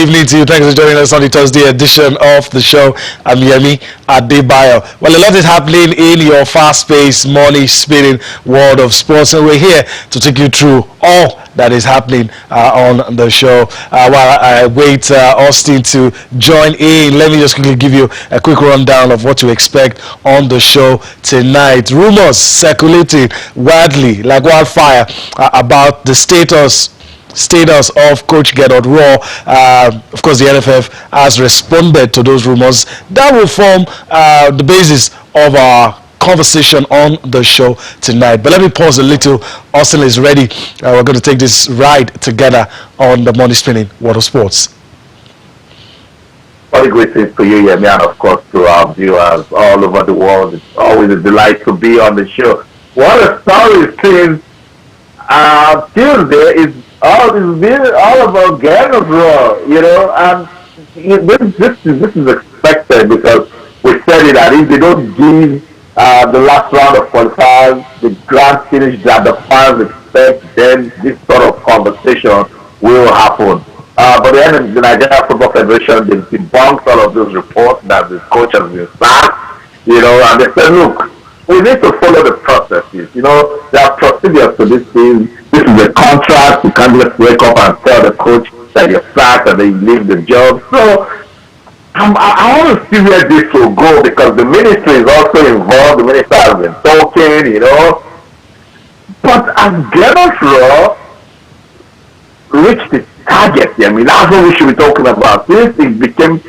evening to you. Thanks for joining us on the Thursday edition of the show. I'm Yemi Adebayo. Well, a lot is happening in your fast-paced, money-spinning world of sports, and we're here to take you through all that is happening on the show. While I wait Austin to join in, let me just quickly give you a quick rundown of what to expect on the show tonight. Rumors circulating widely like wildfire about the status of Coach Gernot Rohr. Of course, the NFF has responded to those rumors. That will form the basis of our conversation on the show tonight. But let me pause a little. Austin is ready. We're going to take this ride together on the Money Spinning World of Sports. All the greetings to you, Yemi, and of course to our viewers all over the world. It's always a delight to be on the show. What a story since Tuesday is all about Gernot Rohr, you know, and this is expected because we said it that if they don't give the last round of qualifiers the grand finish that the fans expect, then this sort of conversation will happen. But then the Nigeria Football Federation, they debunked all of those reports that the coach has been sacked, you know, and they said, look, we need to follow the processes. You know, there are procedures to this thing. This is a contract. You can't just wake up and tell the coach that you're sacked and then you leave the job. So I want to see where this will go because the ministry is also involved. The minister has been talking, you know. But as Gernot Rohr reached its target, I mean, that's what we should be talking about. Since he became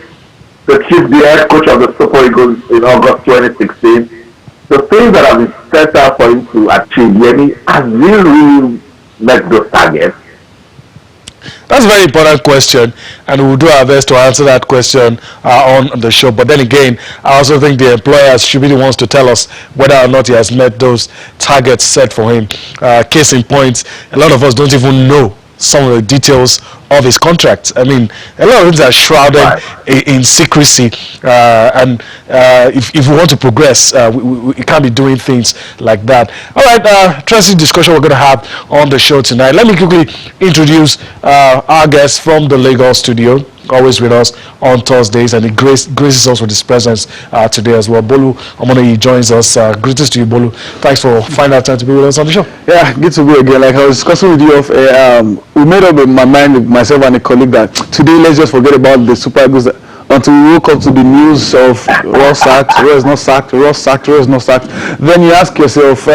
the head coach of the Super Eagles in August 2016, the things that have been set out for him to achieve, Yemi, has really met those targets? That's a very important question, and we'll do our best to answer that question on the show. But then again, I also think the employers should be the ones to tell us whether or not he has met those targets set for him. Case in point, a lot of us don't even know some of the details of his contract. I mean, a lot of things are shrouded in secrecy, and if we want to progress, we can't be doing things like that. All right, interesting discussion we're going to have on the show tonight. Let me quickly introduce our guest from the Lagos studio, always with us on Thursdays, and he graces us with his presence today as well. Bolu Omonoyi joins us. Greetings to you, Bolu. Thanks for finding out time to be with us on the show. Yeah, good to be again. Like I was discussing with you, we made up in my mind with myself and a colleague that today let's just forget about the Super Eagles until we woke up to the news of Rohr sacked, Rohr is not sacked, Rohr sacked, Rohr is not sacked. Then you ask yourself,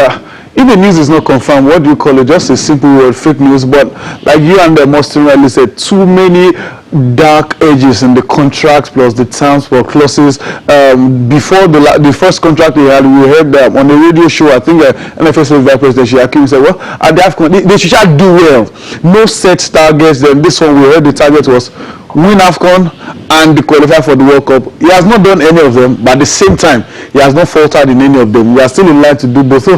if the news is not confirmed, what do you call it? Just a simple word, fake news. But like you and the most rightly said, too many dark edges in the contracts plus the terms for clauses. Before the first contract we heard on the radio show, I think NFF Vice President Shiakim said, well, at the AFCON, they should do well. No set targets. Then this one we heard the target was win AFCON and qualify for the World Cup. He has not done any of them, but at the same time, he has not faltered in any of them. We are still in line to do both. So,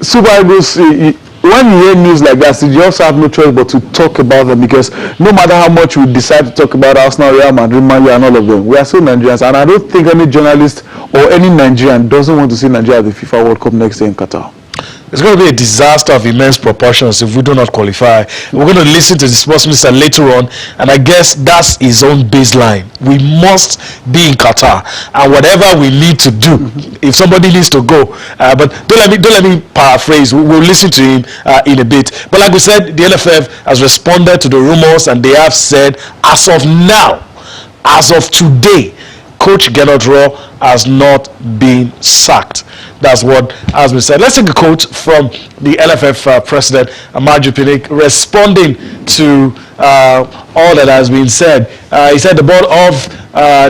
Super Eagles, when you hear news like that, you also have no choice but to talk about them because no matter how much we decide to talk about Arsenal, Real Madrid, Man U, and all of them, we are still Nigerians. And I don't think any journalist or any Nigerian doesn't want to see Nigeria at the FIFA World Cup next year in Qatar. It's going to be a disaster of immense proportions if we do not qualify. We're going to listen to the sports minister later on, and I guess that's his own baseline. We must be in Qatar, and whatever we need to do, if somebody needs to go, but don't let me paraphrase. We'll listen to him in a bit. But like we said, the NFF has responded to the rumors, and they have said, as of now, as of today, Coach Gernot Rohr has not been sacked. That's what has been said. Let's take a quote from the NFF president, Amaju Pinnick, responding to all that has been said. He said the board of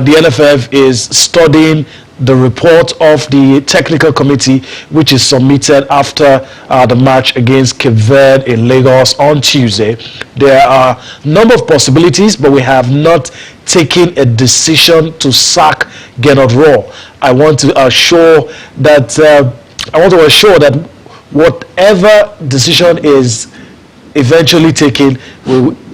the NFF is studying the report of the technical committee, which is submitted after the match against Cape Verde in Lagos on Tuesday. There are a number of possibilities, but we have not taken a decision to sack Gernot Rohr. I want to assure that whatever decision is eventually taken,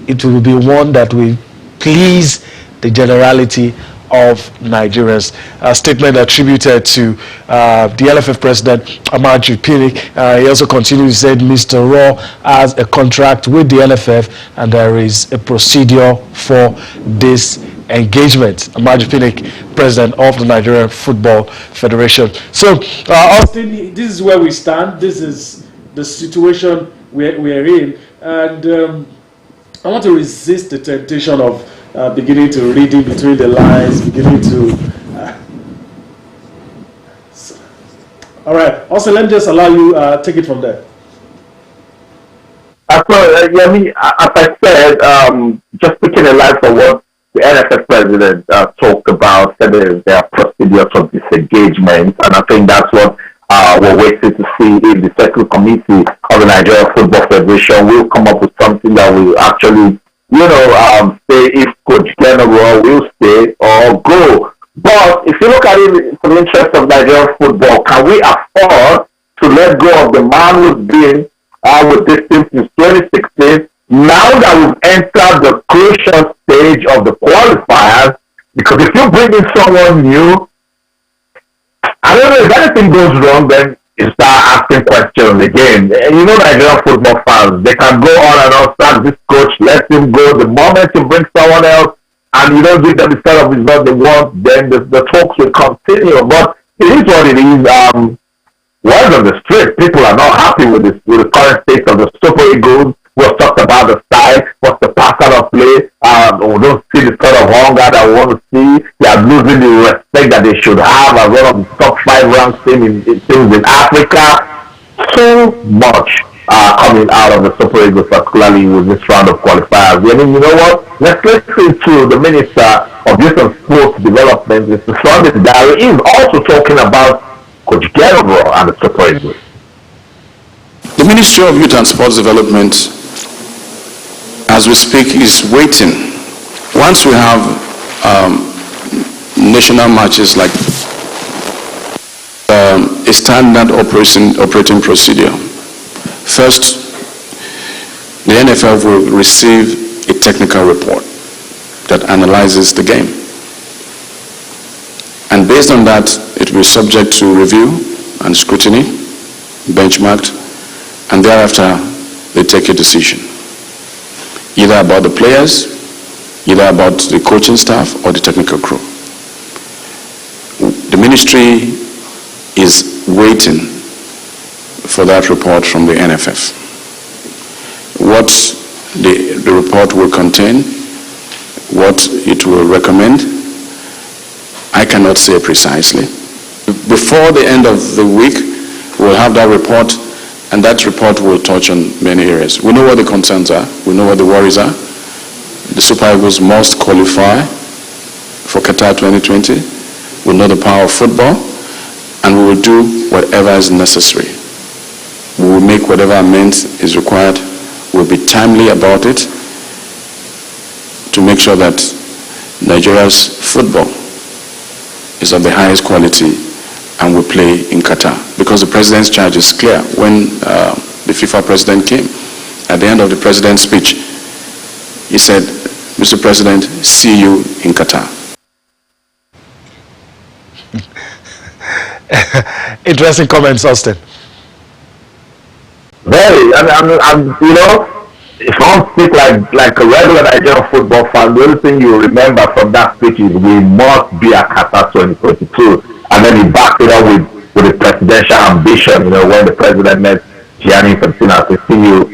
it will be one that will please the generality of Nigerians. A statement attributed to the NFF president, Amaju Pinnick. He also continued, he said, Mr. Rohr has a contract with the NFF and there is a procedure for this engagement. Amaju Pinnick, president of the Nigerian Football Federation. So, Austin, this is where we stand. This is the situation we're in. And I want to resist the temptation of beginning to read in between the lines, beginning to... all right. Also, let me just allow you take it from there. As I said, just picking a line for what the NFF president talked about, said there are procedures of disengagement, and I think that's what we're waiting to see if the Central Committee of the Nigerian Football Federation will come up with something that will actually, say if Coach Gernot will stay or go. But if you look at it from the interest of Nigerian football, can we afford to let go of the man who's been with this team since 2016? Now that we've entered the crucial stage of the qualifiers, because if you bring in someone new, I don't know, if anything goes wrong, then you start asking questions again. And Nigerian football fans, they can go on and on, start this coach, let him go. The moment you bring someone else and you don't give them the kind of result they want, then the talks will continue. But it is what it is. Word on the street, people are not happy with the current state of the Super Eagles. We've talked about the style, what's the pattern of play. We don't see the sort of hunger that we want to see. They are losing the respect that they should have as one of the top 5 ranked teams in Africa. So much coming out of the Super Eagles, particularly with this round of qualifiers. I mean, you know what? Let's listen to the Minister of Youth and Sports Development, Mr. Sunday Diary. He's also talking about Coach Gernot and the Super Eagles. The Ministry of Youth and Sports Development, as we speak, is waiting. Once we have national matches like a standard operating procedure, first, the NFF will receive a technical report that analyzes the game. And based on that, it will be subject to review and scrutiny, benchmarked, and thereafter they take a decision, either about the players, either about the coaching staff or the technical crew. The ministry is waiting for that report from the NFF. What the report will contain, what it will recommend, I cannot say precisely. Before the end of the week, we'll have that report, and that report will touch on many areas. We know what the concerns are. We know what the worries are. The Super Eagles must qualify for Qatar 2020. We know the power of football, and we will do whatever is necessary. We will make whatever amendment is required. We'll be timely about it to make sure that Nigeria's football is of the highest quality and will play in Qatar. Because the president's charge is clear. When the FIFA president came, at the end of the president's speech, he said, Mr. President, see you in Qatar. Interesting comments, Austin. Very. If I don't speak like a regular Nigerian football fan, the only thing you remember from that speech is we must be at Qatar 2022. And then he backed it up with a presidential ambition, when the president met Gianni Infantino to see you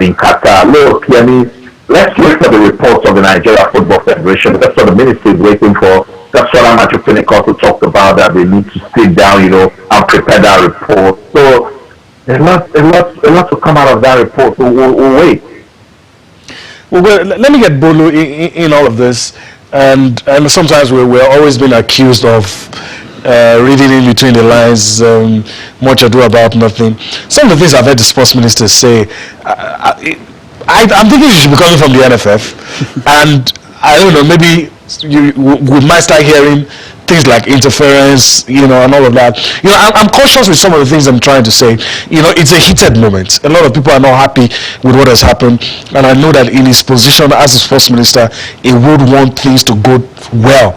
in Qatar. Look, let's wait for the reports of the Nigeria Football Federation. That's what the ministry is waiting for. That's what Amaju Pinnick also talked about, that they need to sit down, and prepare that report. So there's a lot to come out of that report. So we'll wait. Well, let me get Bolu in all of this. And sometimes we're always been accused of reading in between the lines, much ado about nothing. Some of the things I've heard the sports minister say, I'm thinking you should be coming from the NFF. And I don't know, maybe we might start hearing things like interference, and all of that. I'm cautious with some of the things I'm trying to say. It's a heated moment. A lot of people are not happy with what has happened, and I know that in his position as a sports minister, he would want things to go well.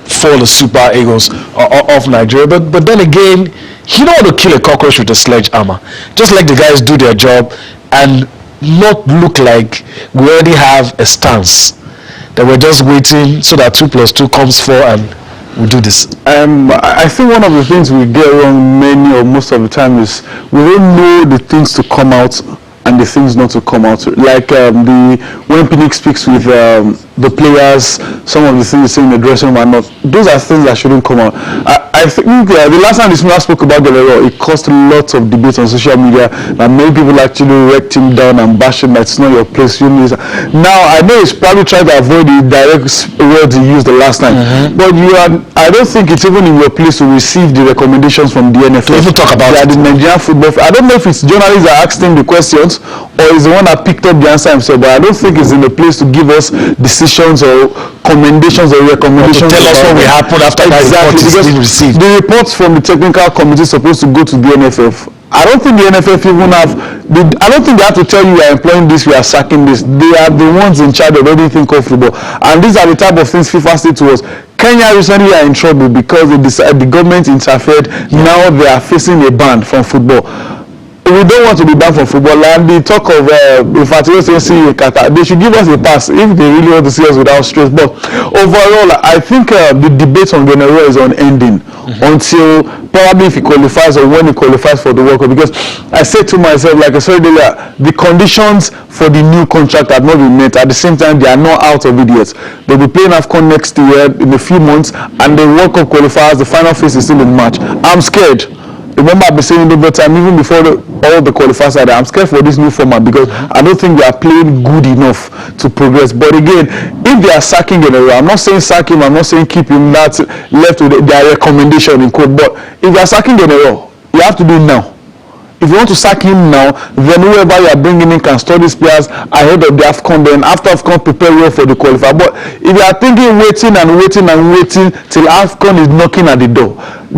for the Super Eagles of Nigeria. But then again, you don't want to kill a cockroach with a sledgehammer. Just let the guys do their job and not look like we already have a stance, that we're just waiting so that 2 + 2 comes 4 and we do this. I think one of the things we get wrong many or most of the time is we don't know the things to come out and the things not to come out. Like when Pinnick speaks with the players, some of the things they say in the dressing room are not. Those are things that shouldn't come out. I think the last time this man spoke about Gernot, it caused lots of debate on social media, and many people actually wrecked him down and bashed him that it's not your place. Now I know he's probably trying to avoid the direct words he used the last time, but I don't think it's even in your place to receive the recommendations from the NFF. To even talk about the Nigerian football. I don't know if it's journalists that asked him the questions or is the one that picked up the answer himself, but I don't think it's in the place to give us decisions or commendations or recommendations. Or to tell us what will happen after that report is being received. The reports from the technical committee is supposed to go to the NFF. I don't think the NFF even I don't think they have to tell you we are employing this, we are sacking this. They are the ones in charge of everything called football. And these are the type of things FIFA said to us. Kenya recently are in trouble because they decided the government interfered. Now they are facing a ban from football. We don't want to be banned from football, and the talk of infatuation in Qatar, they should give us a pass if they really want to see us without stress. But overall, I think the debate on Gernot is unending until probably if he qualifies or when he qualifies for the World Cup. Because I said to myself, like I said earlier, the conditions for the new contract have not been met. At the same time, they are not out of it yet. They'll be playing AFCON next year in a few months, and the World Cup qualifiers, the final phase is still in March. I'm scared. Remember, I've been saying it over time, even before all the qualifiers are there, I'm scared for this new format because I don't think they are playing good enough to progress. But again, if they are sacking Gernot, I'm not saying sack him, I'm not saying keep him, that's left with their recommendation in quote. But if they are sacking Gernot, you have to do it now. If you want to sack him now, then whoever you are bringing in can study these players ahead of the AFCON. Then after AFCON, prepare well for the qualifier. But if you are thinking waiting till AFCON is knocking at the door,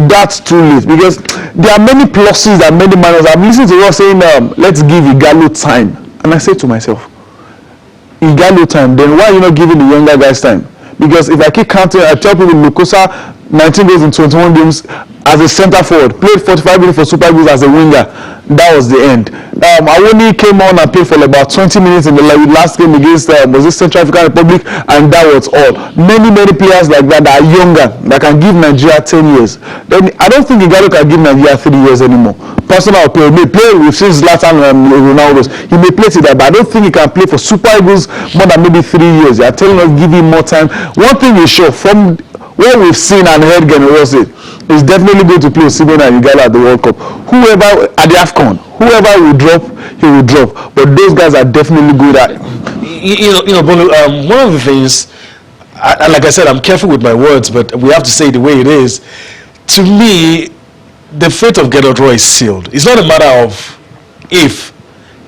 that's too late because there are many pluses and many minus. I've listened to you saying, let's give Igalo time. And I say to myself, Igalo time, then why are you not giving the younger guys time? Because if I keep counting, I tell people Lukosa 19 goals in 21 games as a centre forward, played 45 minutes for Super Eagles as a winger. That was the end. Awoni came on and played for about 20 minutes in the last game against Central African Republic, and that was all. Many players like that are younger that can give Nigeria 10 years. Then I don't think Igalo can give Nigeria 3 years anymore. Personal opinion, he may play with Zlatan and Ronaldo. He may play to that, but I don't think he can play for Super Eagles more than maybe 3 years. They are telling us give him more time. One thing is sure, from what we've seen and heard Gernot say, is definitely going to play Osimhen and Igalo at the World Cup. Whoever at the AFCON, whoever will drop, he will drop. But those guys are definitely good at it. Bolu, one of the things, like I said, I'm careful with my words, but we have to say it the way it is. To me, the fate of Gernot Rohr is sealed. It's not a matter of if,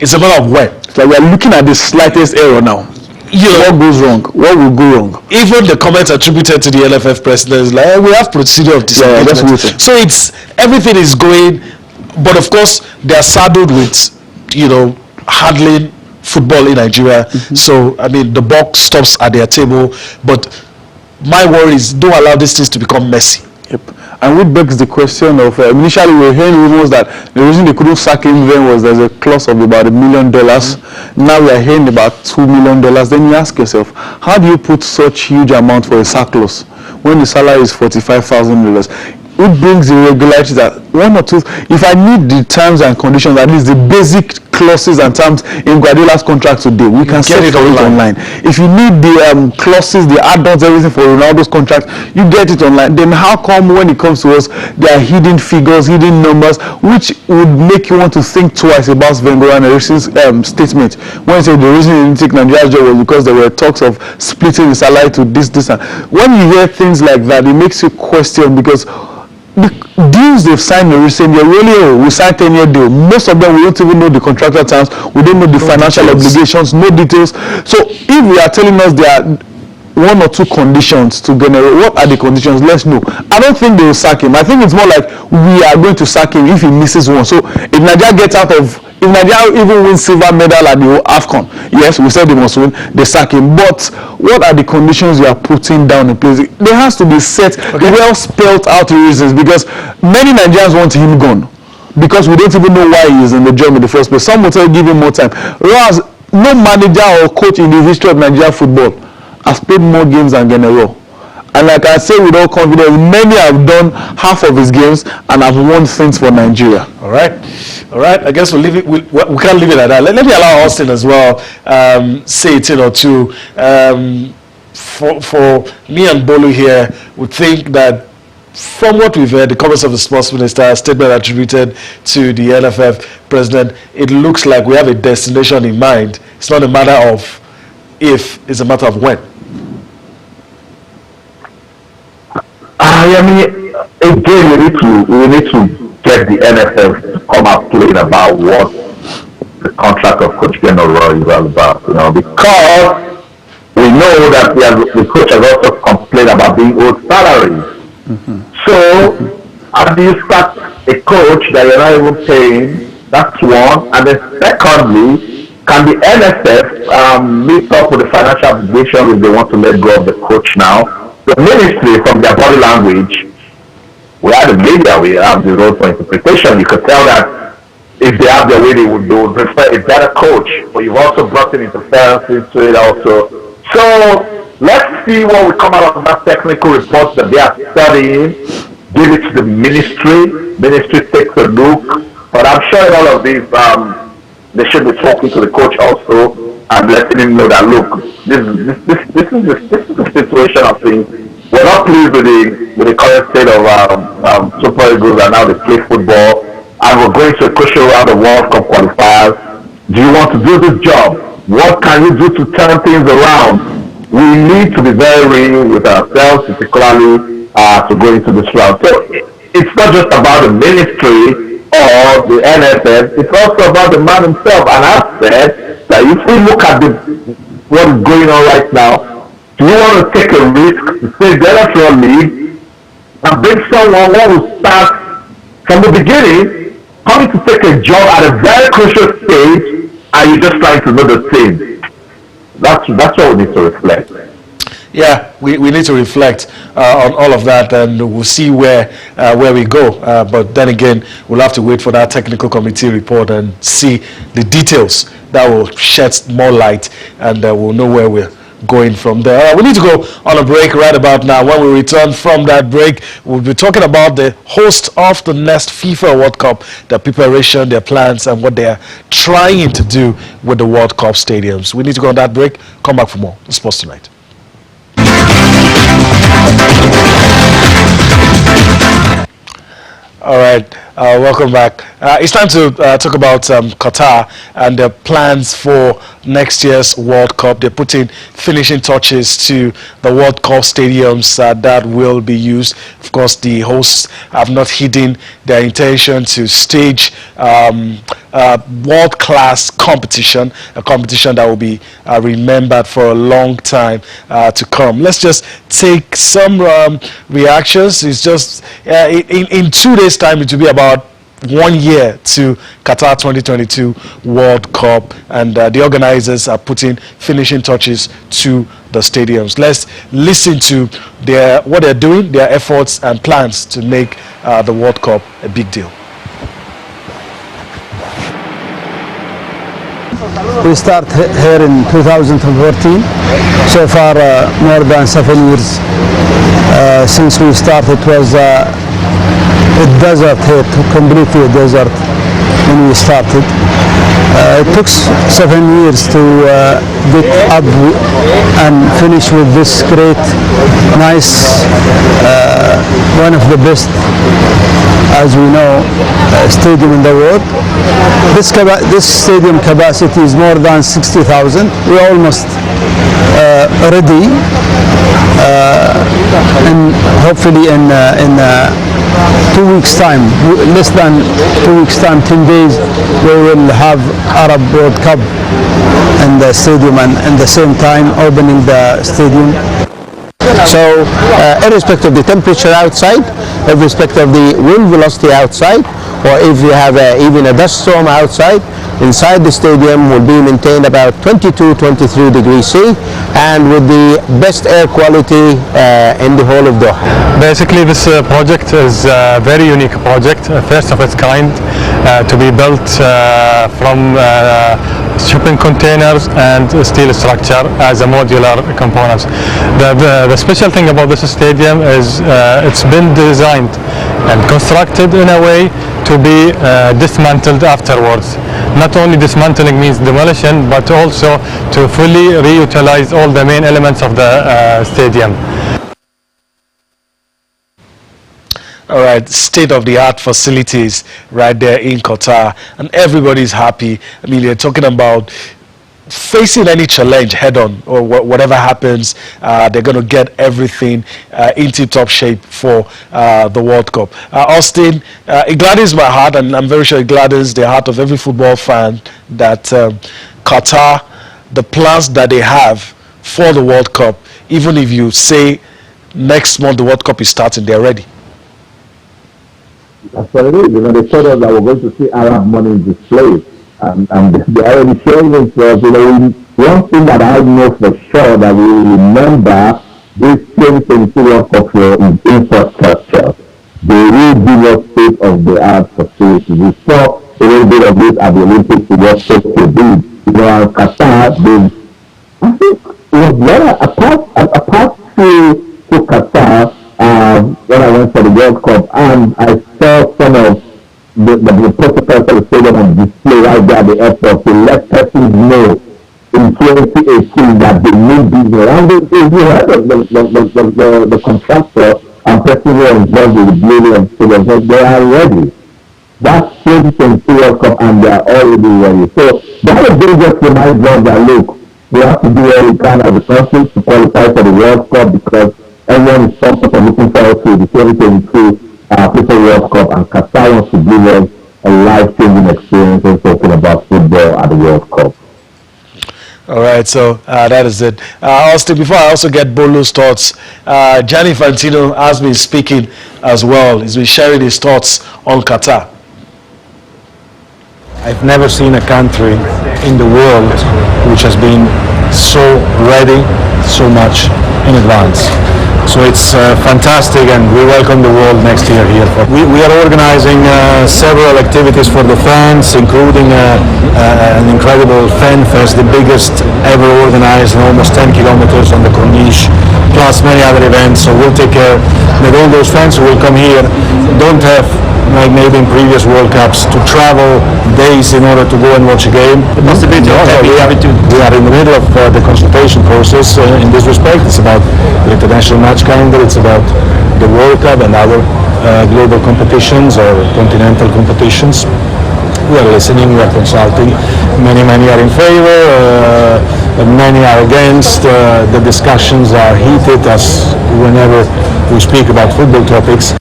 it's a matter of when. It's like we're looking at the slightest error now. What goes wrong? What will go wrong? Even the comments attributed to the NFF president is like, we have procedure of disengagement. So it's everything is going, but of course they are saddled with, handling football in Nigeria. So I mean, the buck stops at their table. But my worry is, don't allow these things to become messy. Yep. And which begs the question of, initially we were hearing rumors that the reason they couldn't sack him then was there's a clause of about $1 million. Now we are hearing about $2 million. Then you ask yourself, how do you put such huge amount for a sack clause when the salary is $45,000? It brings the regularity that one or two, if I need the terms and conditions, at least the basic clauses and terms in Guardiola's contract today, we can get it online. If you need the clauses, the add-ons, everything for Ronaldo's contract, you get it online. Then how come when it comes to us, there are hidden figures, hidden numbers, which would make you want to think twice about Wenger and Eriksen's statement when he said the reason he didn't take Nigeria's job was because there were talks of splitting the salary to this, and when you hear things like that, it makes you question, because the deals they've signed in recent years, we signed 10-year deal. Most of them, we don't even know the contractual terms. We don't know the financial obligations, no details. So if we are telling us there are 1 or 2 conditions to generate, what are the conditions? Let's know. I don't think they will sack him. I think it's more like we are going to sack him if he misses one. So if Nigeria gets out of If Nigeria even wins silver medal at the AFCON, yes, we said they must win, they sack him. But what are the conditions you are putting down in place? There has to be set, well spelled out reasons, because many Nigerians want him gone because we don't even know why he is in the job in the first place. Some will tell you give him more time. Whereas no manager or coach in the history of Nigeria football has played more games than Gernot. And like I say with all confidence, many have done half of his games and have won things for Nigeria. All right. I guess we'll leave it. We can't leave it at that. Let me allow Austin as well. Say a thing or two. For me and Bolu here, we think that from what we've heard, the comments of the sports minister, a statement attributed to the NFF president, it looks like we have a destination in mind. It's not a matter of if; it's a matter of when. I mean, again, we need to get the NFF to come out plain about what the contract of Coach Gernot is all about, because we know that the coach has also complained about being owed salaries. So, how do you start a coach that you're not even paying? That's one. And then secondly, can the NFF meet up with the financial obligation if they want to let go of the coach now? The ministry, from their body language, we have the media, we have the road for interpretation. You could tell that if they have their way, they would prefer a better coach. But you've also brought in interference into it also. So let's see what will come out of that technical report that they are studying. Give it to the ministry. Ministry takes a look. But I'm sure in all of these, they should be talking to the coach also and letting him know that, look, this is the situation of things. We're not pleased with the current state of Super Eagles and how they play football, and we're going to a crucial round of World Cup qualifiers. Do you want to do this job? What can you do to turn things around? We need to be very real with ourselves, particularly to go into this round. So it's not just about the ministry or the NFF, it's also about the man himself. And I've said that if we look at what is going on right now, do you want to take a risk to say the electoral league and bring someone who will start from the beginning, coming to take a job at a very crucial stage, and you're just trying to know the thing? That's what we need to reflect. Yeah, we need to reflect on all of that, and we'll see where we go. But then again, we'll have to wait for that technical committee report and see the details that will shed more light, and we'll know where we're going from there. We need to go on a break right about now. When we return from that break, we'll be talking about the host of the next FIFA World Cup, their preparation, their plans, and what they're trying to do with the World Cup stadiums. We need to go on that break. Come back for more. Sports Tonight. All right, welcome back. It's time to talk about Qatar and their plans for next year's World Cup. They're putting finishing touches to the World Cup stadiums that will be used. Of course, the hosts have not hidden their intention to stage world-class competition, a competition that will be remembered for a long time to come. Let's just take some reactions. It's just in 2 days' time, it will be about 1 year to Qatar 2022 World Cup, and the organizers are putting finishing touches to the stadiums. Let's listen to what they're doing, their efforts and plans to make the World Cup a big deal. We start here in 2014. So far, more than 7 years since we started. It was a desert here, completely a desert when we started. It took 7 years to get up and finish with this great, nice, one of the best, as we know, stadium in the world. This stadium capacity is more than 60,000. We're almost ready, and hopefully in 2 weeks' time, less than 2 weeks' time, 10 days, we will have Arab World Cup in the stadium, and at the same time opening the stadium. So, irrespective of the temperature outside, irrespective of the wind velocity outside, or if you have even a dust storm outside, inside the stadium will be maintained about 22-23 degrees C, and with the best air quality in the whole of Doha. Basically, this project is a very unique project, first of its kind, to be built from shipping containers and steel structure as a modular components. The special thing about this stadium is it's been designed and constructed in a way to be dismantled afterwards. Not only dismantling means demolition, but also to fully reutilize all the main elements of the stadium. All right, state-of-the-art facilities right there in Qatar, and everybody's happy. I mean, you're talking about facing any challenge head-on, or whatever happens, they're going to get everything in tip-top shape for the World Cup. Austin, it gladdens my heart, and I'm very sure it gladdens the heart of every football fan that Qatar, the plans that they have for the World Cup, even if you say next month the World Cup is starting, they're ready. That's what it is. You know, they told us that we're going to see Arab money displayed, and they already showing it to us. You know, one thing that I know for sure that we remember this 2022 World Cup is infrastructure. They will give us state-of-the-art facilities. We saw a little bit of this at the Olympics with what Tokyo did. You know, and Qatar, I think it was better apart to Qatar. When I went for the World Cup, and I saw some of the protocols of the stadium on display right there at the airport to let persons know in 2018 that they need business. And if you heard of the contractor and persons who are involved with the building of stadiums, they are ready. That's 2022 World Cup, and they are already ready. So that is just reminds us that, look, we have to do what we can as a country to qualify for the World Cup, because everyone is pumped for looking forward to the 2022 FIFA World Cup, and Qatar wants to give us a life-changing experience when talking about football at the World Cup. All right, so that is it. Austin, before I also get Bolu's thoughts, Gianni Infantino has been speaking as well. He's been sharing his thoughts on Qatar. I've never seen a country in the world which has been so ready so much in advance. So it's fantastic, and we welcome the world next year here. We are organizing several activities for the fans, including an incredible fan fest, the biggest ever organized, almost 10 kilometers on the Corniche, plus many other events. So we'll take care that all those fans who will come here don't have, like maybe in previous World Cups, to travel days in order to go and watch a game. The possibility we are in the middle of the consultation process in this respect. It's about the international match calendar, it's about the World Cup and other global competitions or continental competitions. We are listening, we are consulting. Many are in favor, many are against. The discussions are heated as whenever we speak about football topics.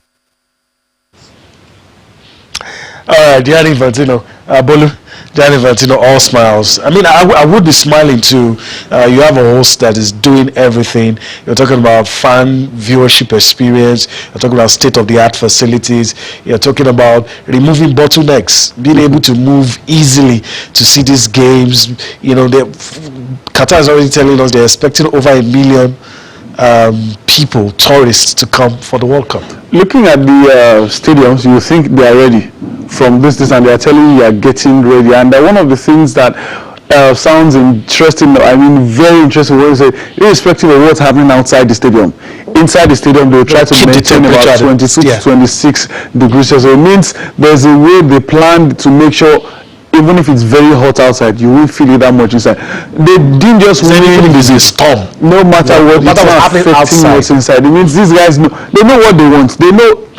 All right, Gianni Infantino, Bolu, Gianni Infantino, all smiles. I mean, I would be smiling too. You have a host that is doing everything. You're talking about fan viewership experience. You're talking about state-of-the-art facilities. You're talking about removing bottlenecks, being able to move easily to see these games. You know, Qatar is already telling us they're expecting over 1 million people, tourists, to come for the World Cup. Looking at the stadiums, you think they are ready from this, and they are telling you are getting ready. And one of the things that sounds interesting, I mean very interesting, was irrespective of what's happening outside the stadium, inside the stadium they will try to maintain about 22 to 26 degrees Celsius. So it means there's a way they planned to make sure even if it's very hot outside, you won't feel it that much inside. They didn't just win. There's a storm. No matter what, it's not affecting what's inside. It means these guys know, they know what they want. They know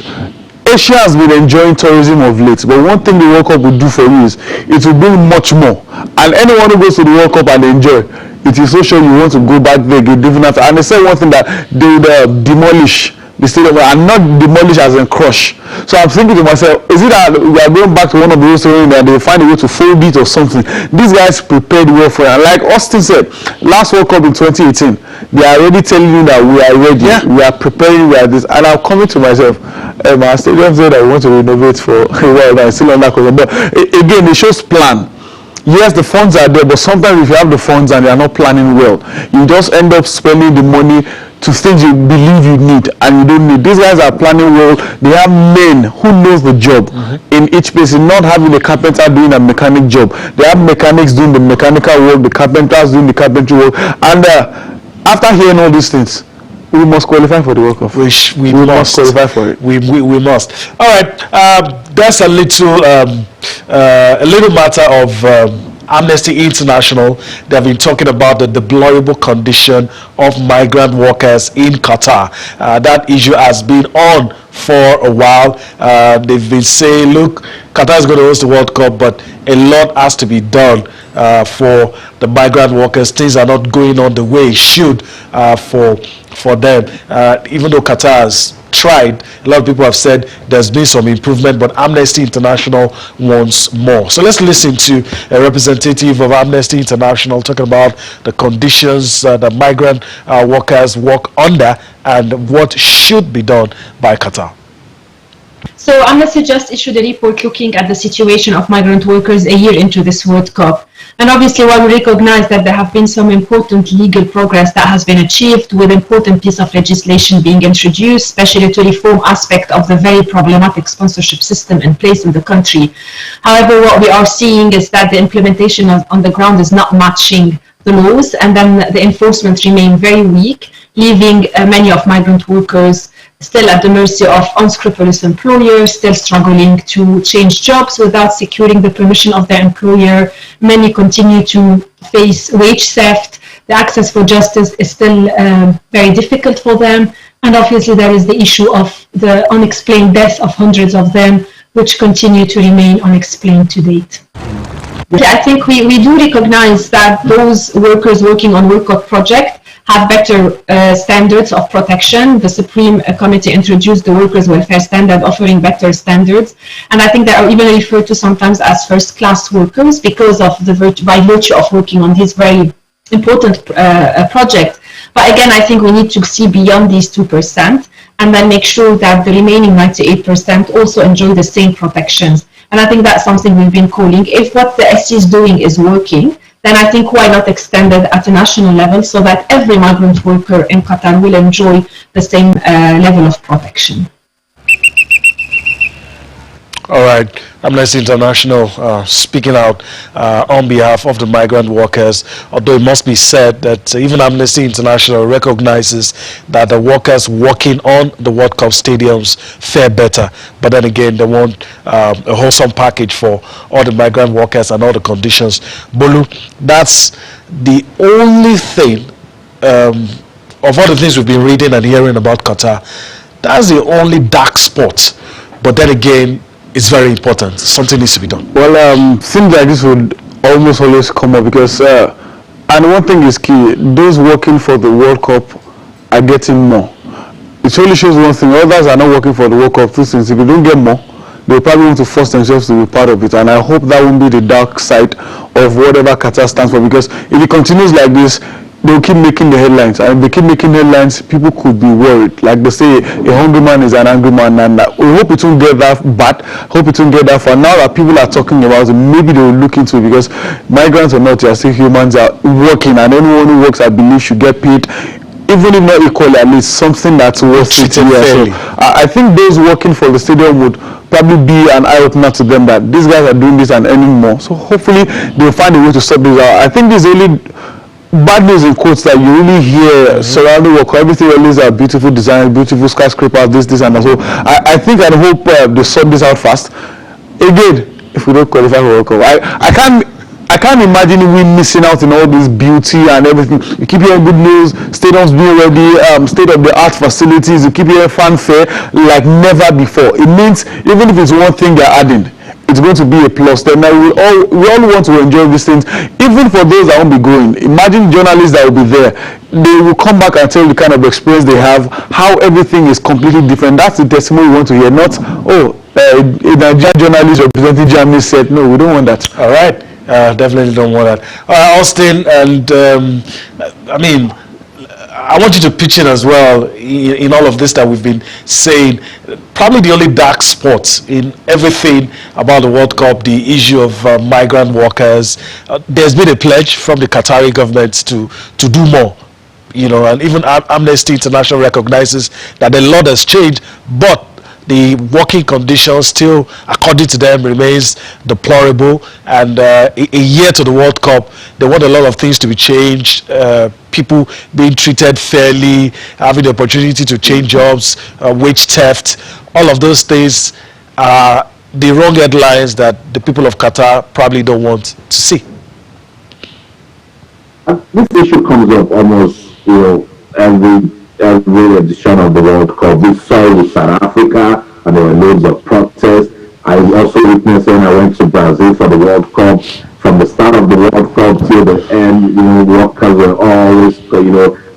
Asia has been enjoying tourism of late, but one thing the World Cup will do for you is it will bring much more. And anyone who goes to the World Cup and enjoy, it is so sure you want to go back there again, even after. And they said one thing, that they would demolish the stadium, and not demolish as in crush. So I'm thinking to myself, is it that we are going back to one of those stories that they find a way to fold it or something? These guys prepared well for it. And like Austin said, last World Cup in 2018, they are already telling you that we are ready, we are preparing, we are this. And I'm coming to myself, my stadium said I want to renovate for a while, I'm still on that. But again, it shows plan. yes, the funds are there, but sometimes if you have the funds and they are not planning well, you just end up spending the money to things you believe you need and you don't need. These guys are planning well. They have men who knows the job in each place, not having a carpenter doing a mechanic job. They have mechanics doing the mechanical work, the carpenters doing the carpentry work. And after hearing all these things, we must qualify for the World Cup. We must qualify for it. We must. All right. That's a little matter of Amnesty International. They have been talking about the deplorable condition of migrant workers in Qatar. That issue has been on for a while. They've been saying, look, Qatar is going to host the World Cup, but a lot has to be done for the migrant workers. Things are not going on the way it should for them. Even though Qatar has tried, a lot of people have said there's been some improvement, but Amnesty International wants more. So let's listen to a representative of Amnesty International talking about the conditions that migrant workers work under and what should be done by Qatar. So Amnesty just issued a report looking at the situation of migrant workers a year into this World Cup. And obviously, while we recognize that there have been some important legal progress that has been achieved with important piece of legislation being introduced, especially to reform aspect of the very problematic sponsorship system in place in the country. However, what we are seeing is that the implementation on the ground is not matching the laws, and then the enforcement remain very weak, leaving many of migrant workers still at the mercy of unscrupulous employers, still struggling to change jobs without securing the permission of their employer. Many continue to face wage theft. The access for justice is still very difficult for them. And obviously there is the issue of the unexplained death of hundreds of them, which continue to remain unexplained to date. I think we do recognize that those workers working on World Cup project have better standards of protection. The Supreme Committee introduced the Workers' Welfare Standard, offering better standards. And I think they are even referred to sometimes as first-class workers because of by virtue of working on this very important project. But again, I think we need to see beyond these 2% and then make sure that the remaining 98% also enjoy the same protections. And I think that's something we've been calling. If what the SC is doing is working, then I think why not extend it at a national level so that every migrant worker in Qatar will enjoy the same level of protection. All right, Amnesty International speaking out on behalf of the migrant workers, although it must be said that even Amnesty International recognizes that the workers working on the World Cup stadiums fare better. But then again, they want a wholesome package for all the migrant workers and all the conditions. Bolu, that's the only thing, of all the things we've been reading and hearing about Qatar, that's the only dark spot. But then again, it's very important. Something needs to be done. Well, things like this would almost always come up because, and one thing is key, those working for the World Cup are getting more. It only shows one thing, others are not working for the World Cup. Two things, if you don't get more, they'll probably want to force themselves to be part of it. And I hope that won't be the dark side of whatever Qatar stands for, because if it continues like this, they'll keep making the headlines, and if they keep making headlines, people could be worried. Like they say, a hungry man is an angry man, and we hope it won't get that bad, hope it won't get that far. Now that people are talking about it, maybe they will look into it, because migrants or not, they are still humans, are working, and anyone who works, I believe, should get paid, even if not equally, at least something that's worth it. So I think those working for the stadium would probably be an eye-opener to them that these guys are doing this and earning more. So hopefully they'll find a way to sort this out. I think there's only bad news in quotes that you really hear surrounding work. Everything always are beautiful designs, beautiful skyscrapers, this and that. So I think and hope they sort this out fast. Again, if we don't qualify for World Cup, I can't imagine we missing out in all this beauty and everything. You keep hearing good news, stadiums being ready, state-of-the-art facilities. You keep hearing fanfare like never before. It means even if it's one thing they're adding, it's going to be a plus. Then we all want to enjoy these things, even for those that won't be going. Imagine journalists that will be there. They will come back and tell the kind of experience they have, how everything is completely different. That's the testimony we want to hear, not, a Nigerian journalist representing Germany said, no, we don't want that. All right. Definitely don't want that. Austin, and I want you to pitch in as well in all of this that we've been saying. Probably the only dark spot in everything about the World Cup, the issue of migrant workers. There's been a pledge from the Qatari government to do more. And even Amnesty International recognizes that the law has changed, but the working conditions still, according to them, remains deplorable. And a year to the World Cup, they want a lot of things to be changed. People being treated fairly, having the opportunity to change jobs, wage theft. All of those things are the wrong headlines that the people of Qatar probably don't want to see. This issue comes up almost, every edition of the World Cup. We saw it with South Africa, and there were loads of protests. I also witnessed when I went to Brazil for the World Cup. From the start of the World Cup till the end, workers were always,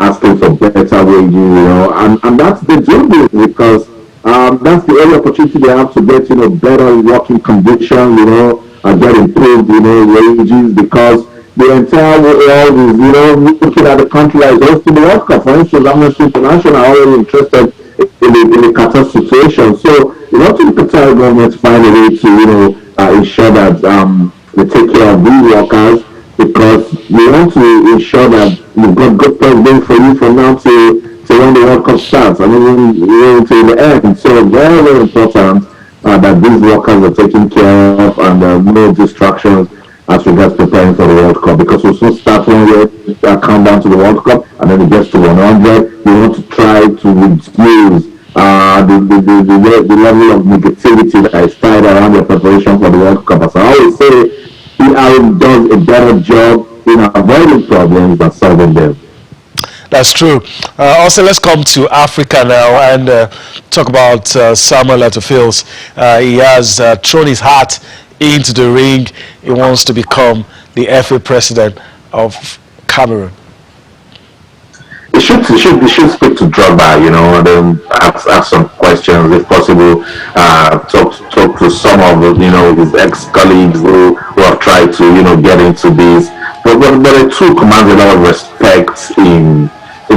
asking for better wages, and that's the job, because that's the only opportunity they have to get, better working conditions, and get improved, wages, because the entire world is, looking at the country that is hosting the World Cup. For instance, Amnesty International are already interested in the Qatar situation. So, to the Qatar government to find a way to, ensure that they take care of these workers, because we want to ensure that you've got good president for you from now to when the World Cup starts, and even to the end. So, very, very important that these workers are taken care of, and no distractions as regards preparing for the World Cup, because we'll soon start when we countdown to the World Cup, and then it gets to 100. We want to try to reduce the level of negativity that is tied around the preparation for the World Cup. As I always say, PRM does a better job in avoiding problems than solving them. That's true. Also, let's come to Africa now and talk about Samuel Eto'o. He has thrown his hat into the ring. He wants to become the FA president of Cameroon. He should speak to Drogba, and then ask some questions if possible. Talk to some of his ex-colleagues who have tried to get into this. But the two commands a lot of respect in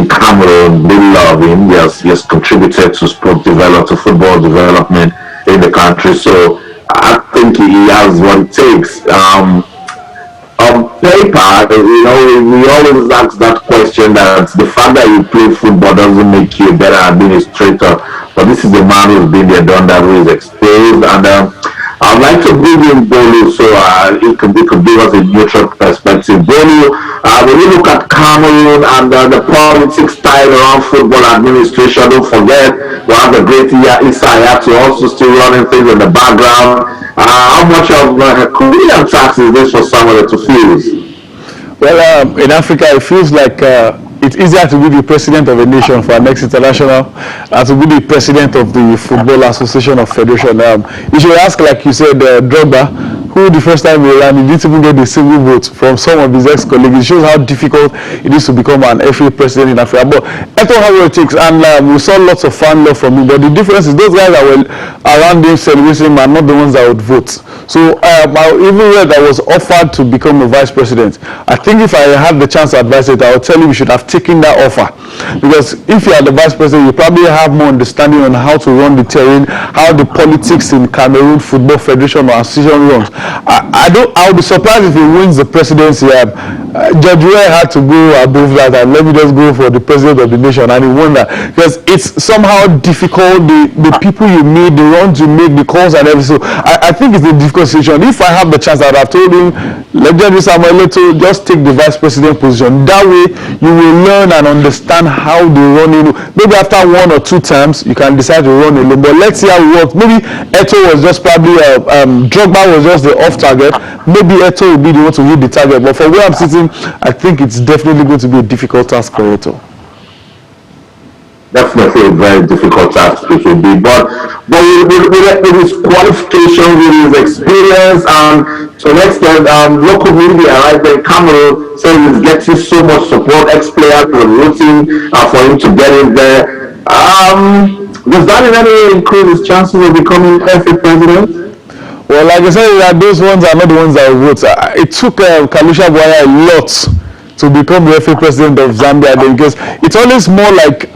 Cameroon. They love him. He has contributed to football development in the country. So I think he has what it takes. On paper, we always ask that question, that the fact that you play football doesn't make you a better administrator. But this is a man who's been there, done that, who is exposed. And I'd like to bring in Bolu so he could give us a neutral perspective. Bolu, when you look at Cameroon and the politics tied around football administration, don't forget we have the great Issa to also still running things in the background. How much of a Korean tax is this for someone to feel? Well, in Africa, it feels like it's easier to be the president of a nation for our next international to be the president of the Football Association of Federation. You should ask, like you said, Drogba, who the first time he ran, he didn't even get a single vote from some of his ex-colleagues. It shows how difficult it is to become an FA president in Africa. But Eto'o has what it takes, and we saw lots of fan love from him. But the difference is those guys that were around him celebrating him are not the ones that would vote. So even when I was offered to become a vice president, I think if I had the chance to advise it, I would tell him you should have taken that offer. Because if you are the vice president, you probably have more understanding on how to run the terrain, how the politics in Cameroon Football Federation or Association runs. I'll be surprised if he wins the presidency. Judge Rohr had to go above that, and let me just go for the president of the nation, and he won that. Because it's somehow difficult, the people you meet, the runs you make, the calls and everything. So I think it's a difficult situation. If I have the chance, I would have told him, Legend Samuel Eto'o, just take the vice president position. That way, you will learn and understand how they run. Maybe after 1 or 2 terms, you can decide to run alone. But let's see how it works. Maybe Eto'o was just probably Drogba was just the off target. Maybe Eto'o will be the one to hit the target. But for where I'm sitting, I think it's definitely going to be a difficult task for Eto'o. Definitely a very difficult task it will be, but with his qualifications, with his experience, and to an extent, local media right there in Cameroon saying he's getting so much support. Ex-players were rooting for him to get in there. Does that in any way increase his chances of becoming FA president? Well, like I said, those ones are not the ones that vote. It took Kalusha Bwaya a lot to become the FA president of Zambia then, because it's always more like,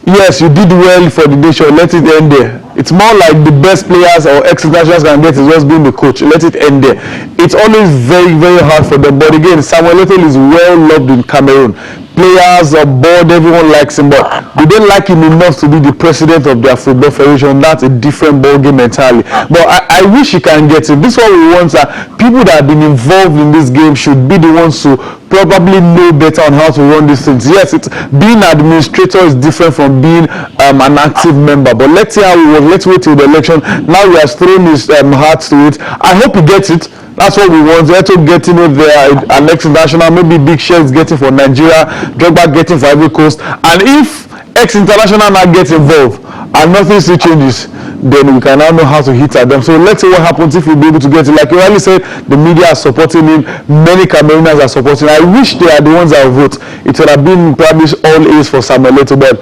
yes, you did well for the nation, let it end there. It's more like the best players or ex-internationals can get is just being the coach, let it end there. It's always very, very hard for them. But again, Samuel Eto'o is well loved in Cameroon. Players are bored, everyone likes him, but they don't like him enough to be the president of their football federation. That's a different ballgame entirely. But I wish he can get it. This is what we want. People that have been involved in this game should be the ones to probably know better on how to run these things. Yes, it's being an administrator is different from being an active member. But let's see how it works. Let's wait till the election. Now he has thrown his heart to it. I hope he gets it. That's what we want. Eto'o getting it there, an ex-international, maybe Big Shares getting for Nigeria, Drogba getting for Ivory Coast. And if ex-international now gets involved and nothing still changes, then we can now know how to hit at them. So let's see what happens if we'll be able to get it. Like you already said, the media are supporting him. Many Cameroonians are supporting him. I wish they are the ones that vote. It would have been probably all A's for Samuel Eto'o, but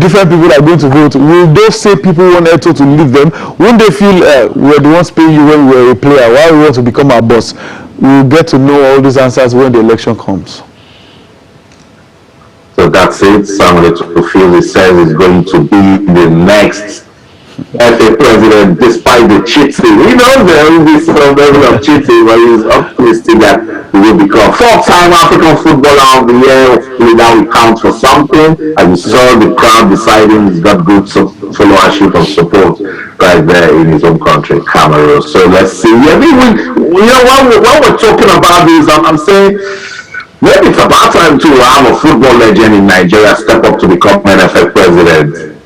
different people are going to vote. Will those say people want Eto'o to leave them? Won't they feel we're the ones paying you when we're a player? Why we want to become our boss? We'll get to know all these answers when the election comes. So that's it. Samuel Eto'o says is going to be the next FA president, despite the cheating. He knows there will be some level of cheating, but he's optimistic that he will become four-time African footballer of the year. Hopefully that will count for something. As you saw, the crowd deciding he's got good followership and support right there in his own country, Cameroon. So let's see. Yeah, when we're talking about this, I'm saying maybe it's about time to have a football legend in Nigeria step up to become NFF president.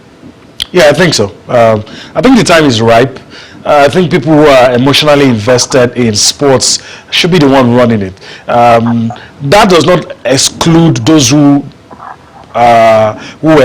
Yeah, I think so. I think the time is ripe. I think people who are emotionally invested in sports should be the one running it. That does not exclude those who are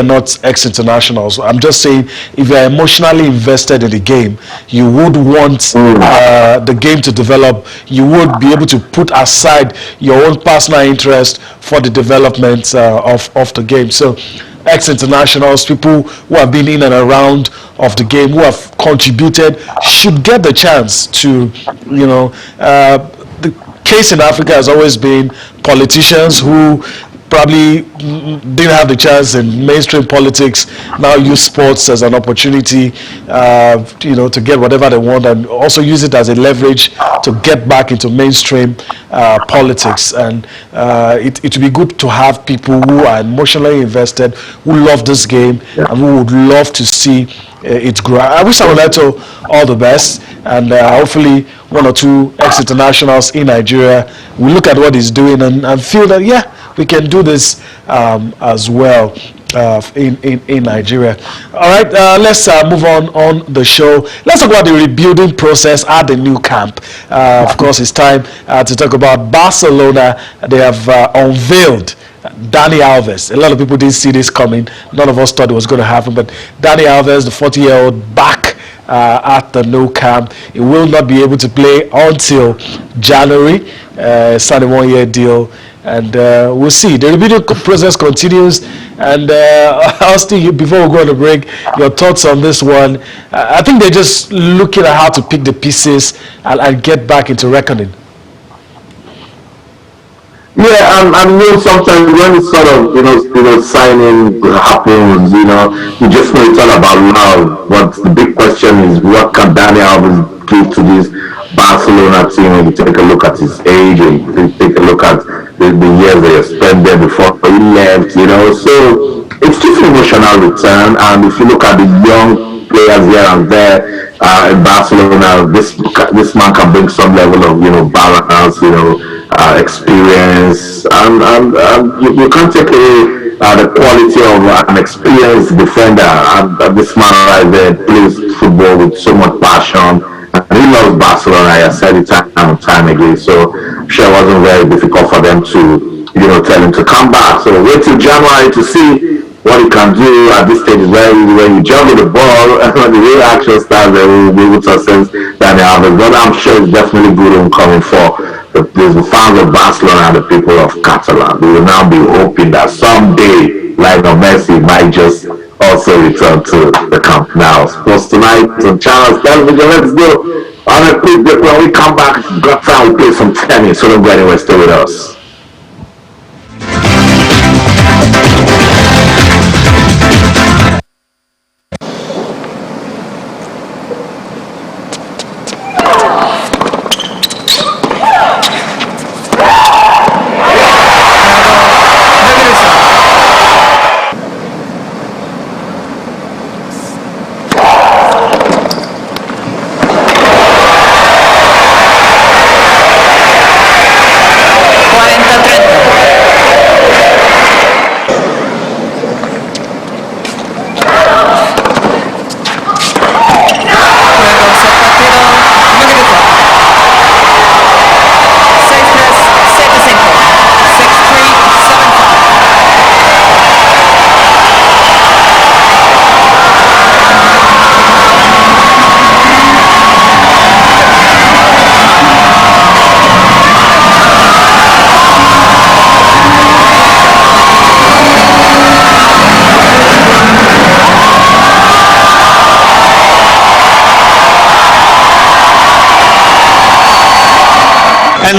not ex-internationals. I'm just saying, if you're emotionally invested in the game, you would want the game to develop. You would be able to put aside your own personal interest for the development of the game. So ex-internationals, people who have been in and around of the game, who have contributed, should get the chance to, the case in Africa has always been politicians who probably didn't have the chance in mainstream politics, now use sports as an opportunity, to get whatever they want, and also use it as a leverage to get back into mainstream politics. And it would be good to have people who are emotionally invested, who love this game, and who would love to see it grow. I wish Samuel Eto'o all the best, and hopefully one or two ex-internationals in Nigeria will look at what he's doing and feel that, we can do this as well in Nigeria. All right, let's move on the show. Let's talk about the rebuilding process at the new camp. Of course, it's time to talk about Barcelona. They have unveiled Dani Alves. A lot of people didn't see this coming. None of us thought it was going to happen, but Dani Alves, the 40-year-old, back at the new camp. He will not be able to play until January. Signed a one-year deal. And we'll see. The rebuilding process continues. And Austin, before we go on the break, your thoughts on this one? I think they're just looking at how to pick the pieces and get back into reckoning. Yeah, and sometimes when it's sort of signing happens, you just know it's all about love. But the big question is, what can Dani Alves give to this Barcelona team? When you take a look at his age, and you take a look at the years that he spent there before he left, so it's just an emotional return. And if you look at the young players here and there in Barcelona, this man can bring some level of balance, experience, and you can't take away the quality of an experienced defender. And this man right there plays football with so much passion. He loves Barcelona. I said it time and time again. So I'm sure it wasn't very difficult for them to, tell him to come back. So wait till January to see what he can do. At this stage, when you juggle the ball, when the real action starts, they will be able to assess Dani Alves. But I'm sure it's definitely good homecoming for the fans of Barcelona and the people of Catalan. We will now be hoping that someday, Lionel Messi might just also return to the Camp Nou. Sports Tonight on Channels Television. Let's go on a quick break. When we come back, got time to play some tennis. So don't go anywhere. Stay with us.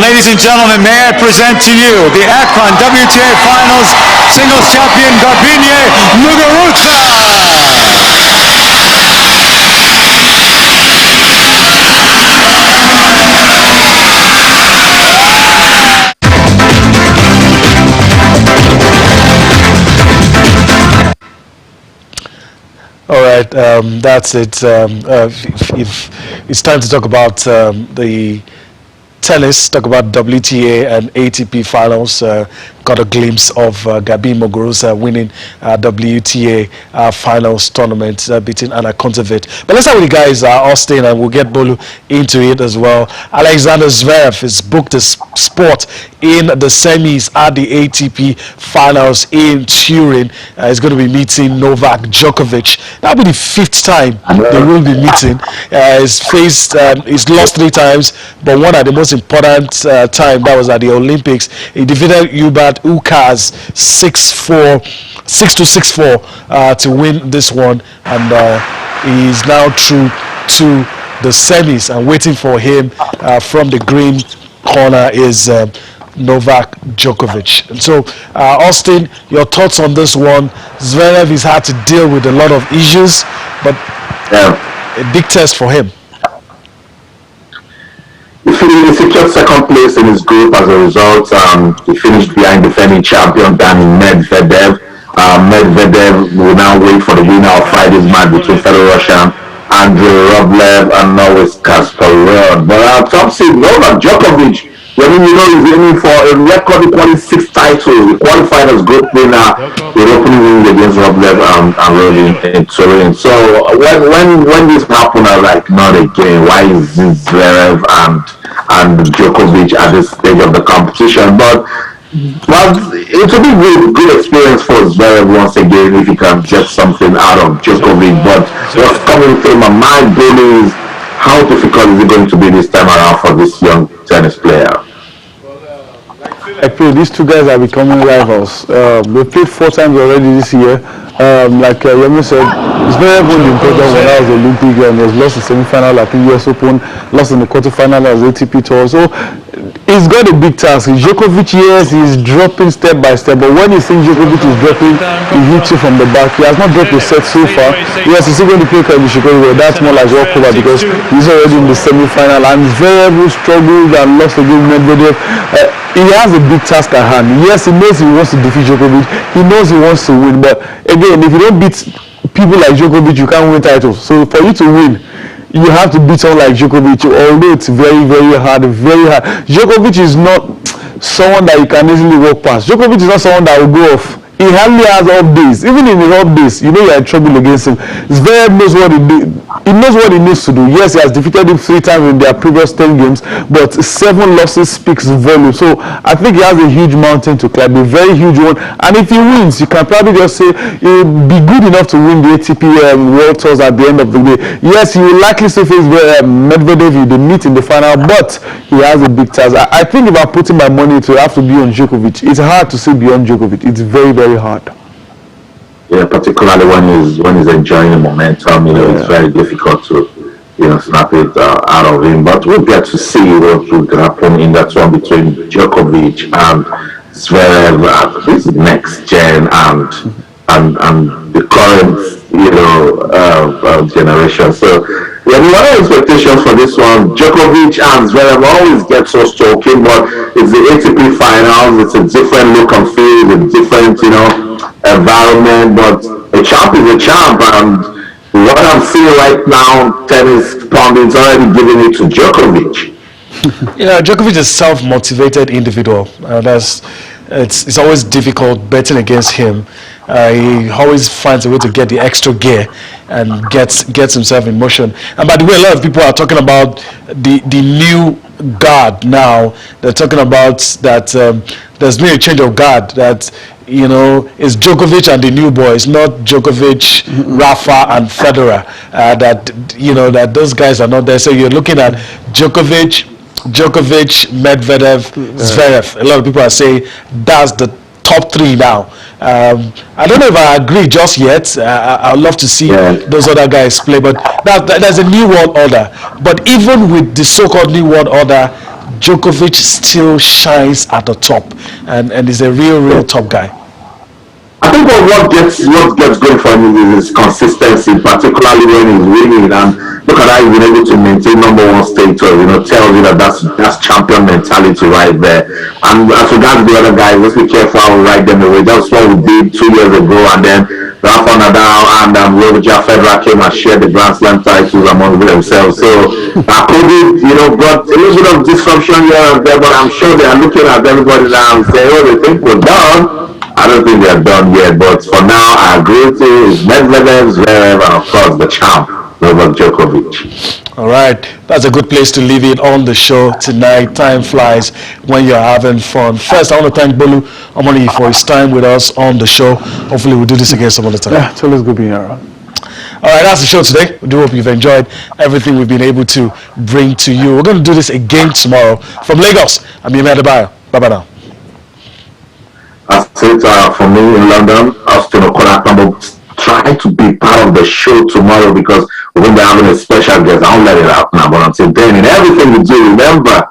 Ladies and gentlemen, may I present to you the Akron WTA Finals singles champion Garbine Muguruza. All right, that's it. If it's time to talk about the tennis, talk about WTA and ATP finals. Got a glimpse of Gabi Muguruza winning WTA finals tournament beating Anna Kontaveit. But let's start with the guys, Austin, and we'll get Bolu into it as well. Alexander Zverev is booked a spot in the semis at the ATP finals in Turin. He's going to be meeting Novak Djokovic. That'll be the 5th time they will be meeting. He's lost 3 times, but one at the most important time, that was at the Olympics. He defeated Hubert Ukaz 6-4, 6-4 to win this one, and he's now through to the semis, and waiting for him from the green corner is Novak Djokovic. And so, Austin, your thoughts on this one? Zverev has had to deal with a lot of issues, but a big test for him. He secured 2nd place in his group as a result. He finished behind defending champion Dani Medvedev. Medvedev will now wait for the winner of Friday's match between fellow Russian Andrei Rublev and Norway's Kasper Ruud. But top seed Novak Djokovic, he's aiming for a record-equaling 6th title. He qualified as group winner with opening wins against Rublev and Ruud in Turin. So when this happened, I was like, not again. Why is this Zverev and Djokovic at this stage of the competition? But it will be a good experience for Zverev once again if he can get something out of Djokovic. But what's coming through my mind really is how difficult is it going to be this time around for this young tennis player? I feel these 2 guys are becoming rivals. They played 4 times already this year. Like Yemi said, Zverev won the important one. That was the Olympic, and he has lost the semi-final at the US Open, lost in the quarterfinal as ATP Tour. So he's got a big task. Djokovic, yes, he's dropping step by step, but when you think Djokovic is dropping, he hits you from the back. He has not dropped a set so far. Yes, he's still going to play Nishikori, that's more like walkover because he's already in the semi-final, and Zverev who struggled and lost against Medvedev. He has a big task at hand. Yes, he knows he wants to defeat Djokovic. He knows he wants to win, but again, if you don't beat people like Djokovic, you can't win titles. So for you to win, you have to beat someone like Djokovic, although it's very, very hard, very hard. Djokovic is not someone that you can easily walk past. Djokovic is not someone that will go off. He hardly has off days. Even in his off days, you are in trouble against him. Zverev knows what he do. He knows what he needs to do. Yes, he has defeated him 3 times in their previous 10 games, but 7 losses speaks volume. So I think he has a huge mountain to climb, a very huge one. And if he wins, you can probably just say he'll be good enough to win the ATP World Tours at the end of the day. Yes, he will likely still face Medvedev if they meet in the final, but he has a big task. I think if I'm putting my money, it will have to be on Djokovic. It's hard to say beyond Djokovic. It's very, very hard. Yeah, particularly when he's enjoying the momentum, it's very difficult to, snap it out of him. But we'll get to see what will happen in that one between Djokovic and Zverev, this next gen and the current, generation. So yeah, we have expectations for this one. Djokovic and Zverev always get so stoking, but it's the ATP finals. It's a different look and feel, a different, environment. But a champ is a champ, and what I'm seeing right now, tennis pundits already giving it to Djokovic. Djokovic is a self-motivated individual. It's always difficult betting against him. He always finds a way to get the extra gear and gets himself in motion. And by the way, a lot of people are talking about the new guard now. They're talking about that there's been a change of guard, that it's Djokovic and the new boys, not Djokovic, Rafa and Federer. That those guys are not there. So you're looking at Djokovic, Medvedev, Zverev. A lot of people are saying that's the top 3 now. I don't know if I agree just yet. I'd love to see those other guys play, but there's a new world order. But even with the so-called new world order, Djokovic still shines at the top and is a real top guy? I think what gets going for him is his consistency, particularly when he's winning. And look at how he's been able to maintain number one status. Tells you that's champion mentality right there. And as regards the other guys, let's be careful how we write them away. That's what we did 2 years ago, and then Rafa Nadal and Roger Federer came and shared the Grand Slam titles among themselves. So COVID, brought a little bit of disruption here and there, but I'm sure they are looking at everybody now and saying, "Oh, they think we're done." I don't think they're done yet, but for now, I agree with you. It's Medvedev, Zverev, and of course the champ, Novak Djokovic. All right, that's a good place to leave it on the show tonight. Time flies when you're having fun. First, I want to thank Bolu Omoni for his time with us on the show. Hopefully, we'll do this again some other time. Yeah, it's always good being here. All right, that's the show today. We do hope you've enjoyed everything we've been able to bring to you. We're going to do this again tomorrow. From Lagos, I'm Yemi Adebayo. Bye-bye now. That's it for me in London. Austin Okonakambo, try to be part of the show tomorrow because we're going to be having a special guest. I won't let it out now, but until then, in everything we do, remember,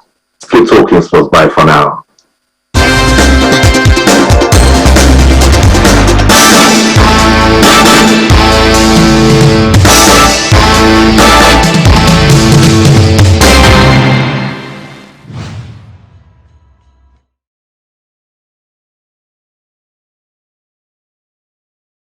keep talking sports. Bye for now.